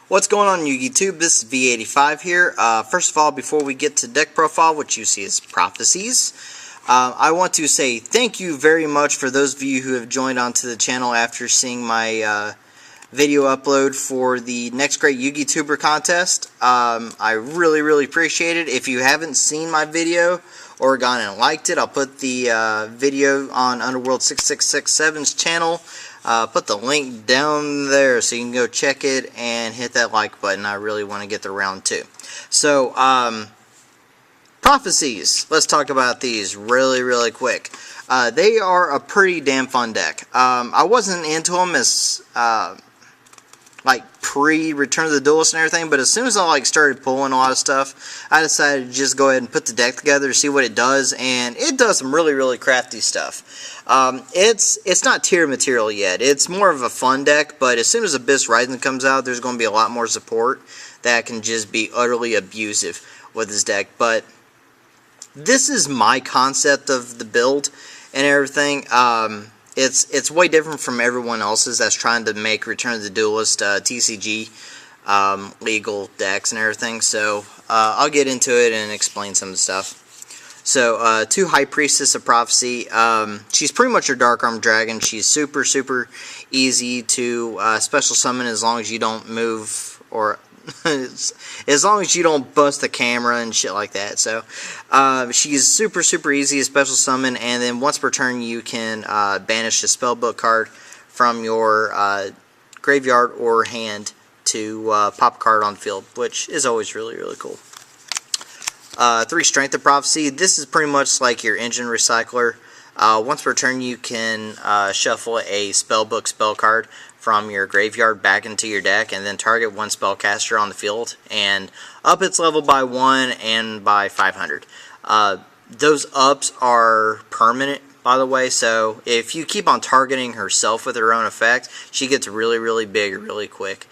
What's going on, Yugi-Tuber? This is V85 here. First of all, before we get to deck profile, which you see as prophecies, I want to say thank you very much for those of you who have joined onto the channel after seeing my video upload for the Next Great Yugi-Tuber contest. I really appreciate it. If you haven't seen my video or gone and liked it, I'll put the video on Underworld 6667's channel. Put the link down there so you can go check it and hit that like button. I really want to get to round 2. So, prophecies. Let's talk about these really quick. They are a pretty damn fun deck. I wasn't into them as like pre-Return of the Duelist and everything, but as soon as I started pulling a lot of stuff, I decided to just go ahead and put the deck together to see what it does, and it does some really crafty stuff. It's not tier material yet. It's more of a fun deck, but as soon as Abyss Rising comes out, there's going to be a lot more support that can just be utterly abusive with this deck. But this is my concept of the build and everything. It's way different from everyone else's that's trying to make Return of the Duelist TCG legal decks and everything. So I'll get into it and explain some of the stuff. So 2 High Priestess of Prophecy. She's pretty much your Dark Arm Dragon. She's super easy to special summon as long as you don't move or as long as you don't bust the camera and shit like that. So she's super easy to special summon, and then once per turn you can banish a spellbook card from your graveyard or hand to pop a card on the field, which is always really cool. 3 Strength of Prophecy. This is pretty much like your engine recycler. Once per turn you can shuffle a spellbook spell card from your graveyard back into your deck, and then target one spellcaster on the field and up its level by 1 and by 500. Those ups are permanent, by the way, so if you keep on targeting herself with her own effect, she gets really big really quick.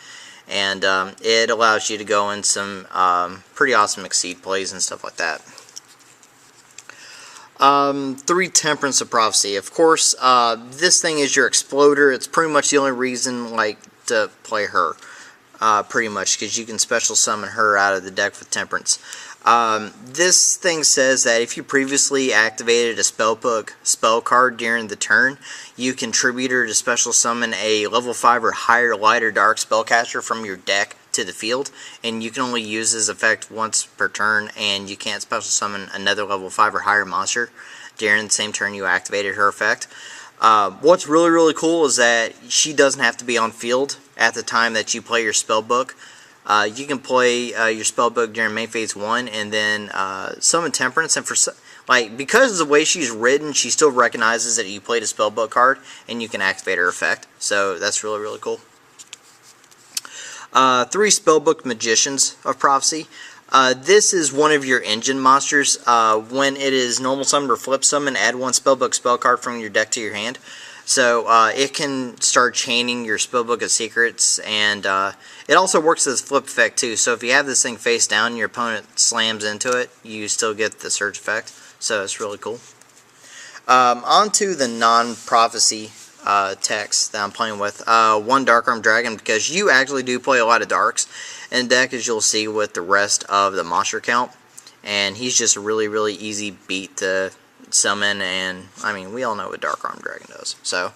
And it allows you to go in some pretty awesome Exceed plays and stuff like that. 3 Temperance of Prophecy. Of course, this thing is your exploder. It's pretty much the only reason to play her, pretty much, because you can special summon her out of the deck with Temperance. This thing says that if you previously activated a spellbook spell card during the turn, you can tribute her to special summon a level 5 or higher light or dark spellcaster from your deck to the field, and you can only use this effect once per turn, and you can't special summon another level 5 or higher monster during the same turn you activated her effect. What's really cool is that she doesn't have to be on field at the time that you play your spellbook. You can play your spellbook during main phase 1 and then summon Temperance, and because of the way she's written, she still recognizes that you played a spellbook card and you can activate her effect. So that's really cool. 3 Spellbook Magicians of Prophecy. This is one of your engine monsters. When it is normal summoned or flip summoned, add 1 spellbook spell card from your deck to your hand. So it can start chaining your spellbook of secrets, and it also works as a flip effect too. So if you have this thing face down and your opponent slams into it, you still get the surge effect. So it's really cool. On to the non-prophecy text that I'm playing with. 1 Dark Arm Dragon, because you actually do play a lot of darks in the deck, as you'll see with the rest of the monster count, and he's just a really easy beat to summon, and I mean, we all know what Dark Arm Dragon does. So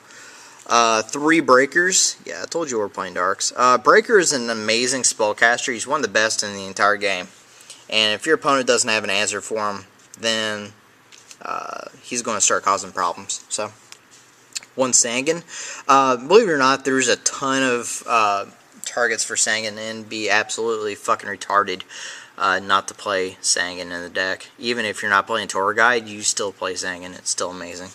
3 Breakers. Yeah, I told you we're playing darks. Breaker is an amazing spellcaster. He's one of the best in the entire game, and if your opponent doesn't have an answer for him, then he's going to start causing problems. So 1 Sangan. Believe it or not, there's a ton of targets for Sangan, and it'd be absolutely fucking retarded not to play Sangan in the deck. Even if you're not playing Tour Guide, you still play Sangan. It's still amazing.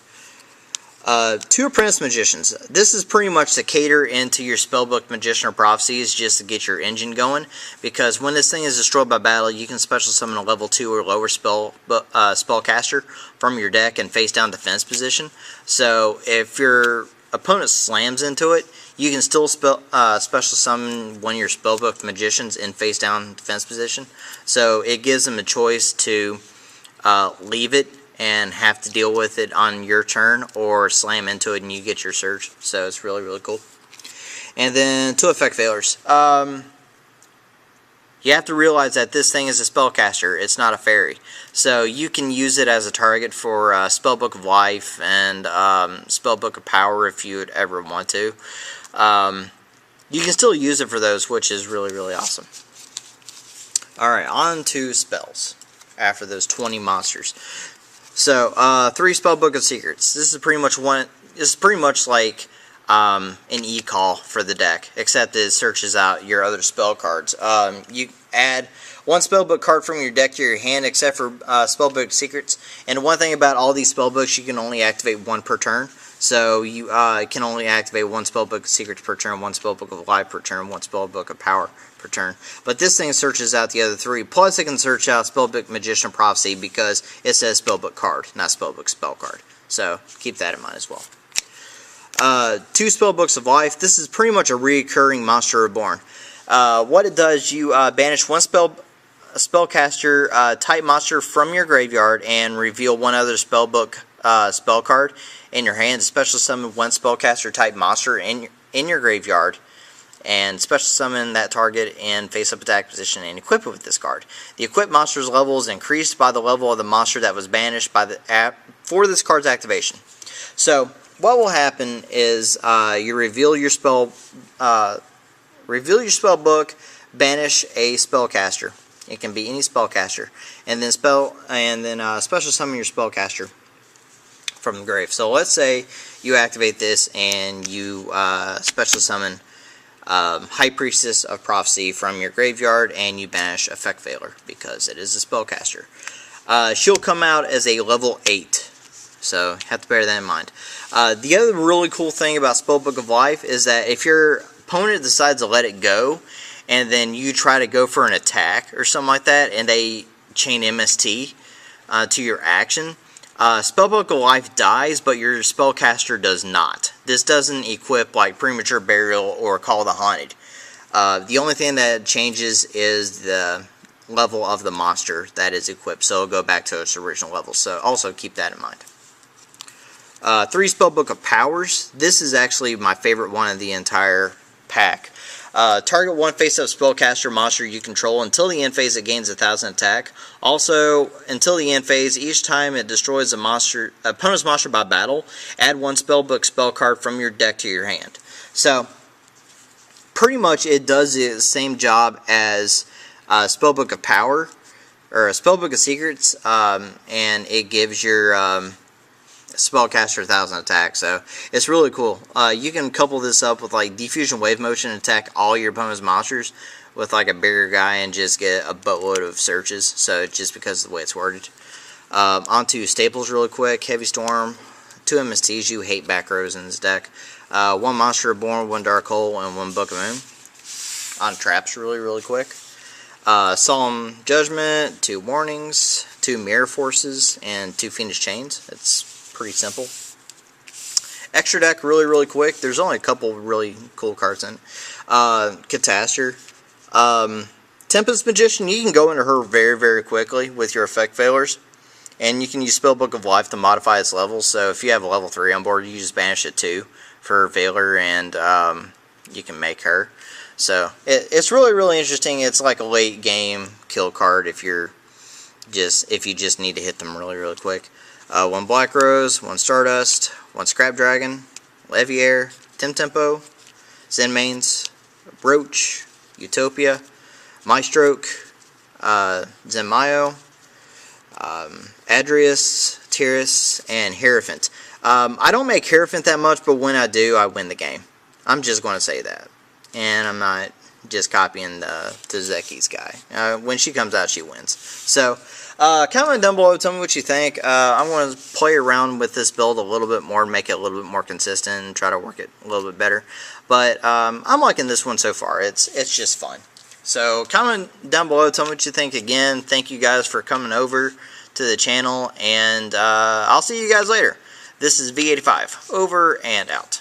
2 Apprentice Magicians. This is pretty much to cater into your Spellbook Magician or Prophecies, just to get your engine going, because when this thing is destroyed by battle, you can special summon a level 2 or lower spellcaster from your deck and face down defense position. So if your opponent slams into it, you can still special summon one of your Spellbook Magicians in face down defense position. So it gives them a choice to leave it and have to deal with it on your turn, or slam into it and you get your surge. So it's really cool. And then 2 effect failures. You have to realize that this thing is a spellcaster. It's not a fairy. So you can use it as a target for Spellbook of Life and Spellbook of Power if you would ever want to. You can still use it for those, which is really, really awesome. Alright, on to spells after those 20 monsters. So, 3 Spellbook of Secrets. This is pretty much like an e-call for the deck, except it searches out your other spell cards. You add 1 spellbook card from your deck to your hand, except for Spellbook Secrets. And one thing about all these spellbooks, you can only activate 1 per turn. So you can only activate 1 Spellbook of Secrets per turn, 1 Spellbook of Life per turn, 1 Spellbook of Power per turn. But this thing searches out the other 3. Plus it can search out Spellbook Magician Prophecy because it says Spellbook card, not Spellbook spell card. So keep that in mind as well. 2 Spellbooks of Life. This is pretty much a recurring Monster Reborn. What it does, you banish 1 spellcaster type monster from your graveyard and reveal 1 other spellbook spell card in your hand. Special summon 1 spellcaster type monster in your graveyard and special summon that target in face-up attack position and equip it with this card. The equipped monster's level is increased by the level of the monster that was banished by the for this card's activation. So what will happen is you reveal your spell book, banish a spellcaster. It can be any spellcaster, and then special summon your spellcaster from the grave. So let's say you activate this and you special summon High Priestess of Prophecy from your graveyard, and you banish Effect Veiler because it is a spellcaster. She'll come out as a level 8. So, have to bear that in mind. The other really cool thing about Spellbook of Life is that if your opponent decides to let it go, and then you try to go for an attack or something like that, and they chain MST to your action, Spellbook of Life dies, but your spellcaster does not. This doesn't equip like Premature Burial or Call the Haunted. The only thing that changes is the level of the monster that is equipped, so it'll go back to its original level. So also keep that in mind. 3 Spellbook of Powers. This is actually my favorite one of the entire pack. Target 1 face-up spellcaster monster you control. Until the end phase, it gains 1,000 attack. Also, until the end phase, each time it destroys opponent's monster by battle, add 1 spellbook spell card from your deck to your hand. So, pretty much it does the same job as Spellbook of Power, or a Spellbook of Secrets, and it gives your spellcaster 1,000 attack, so it's really cool. You can couple this up with like Diffusion Wave Motion and attack all your opponent's monsters with like a bigger guy and just get a boatload of searches, so just because of the way it's worded. Onto staples really quick. Heavy Storm, 2 MSTs. You hate back rows in this deck. 1 Monster Reborn, 1 Dark Hole, and 1 Book of Moon. On traps really quick. Solemn Judgment, 2 Warnings, 2 Mirror Forces, and 2 Fiendish Chains. It's pretty simple. Extra deck really quick. There's only a couple really cool cards in it. Catastor. Tempest Magician, you can go into her very quickly with your effect failures. And you can use Spellbook of Life to modify its levels. So if you have a level 3 on board, you just banish it 2 for Veiler, and you can make her. So it's really interesting. It's like a late game kill card if you just need to hit them really quick. 1 Black Rose, 1 Stardust, 1 Scrap Dragon, Leviair, Tempo, Zenmaines, Roach, Utopia, Maestroke, Zenmayo, Adrius, Tiras, and Hierophant. I don't make Hierophant that much, but when I do, I win the game. I'm just going to say that. And I'm not just copying the Zeki's guy. When she comes out, she wins. So, comment down below, tell me what you think. I want to play around with this build a little bit more, make it a little bit more consistent, and try to work it a little bit better. But I'm liking this one so far. It's just fun. So comment down below, tell me what you think. Again, thank you guys for coming over to the channel, and I'll see you guys later. This is V85, over and out.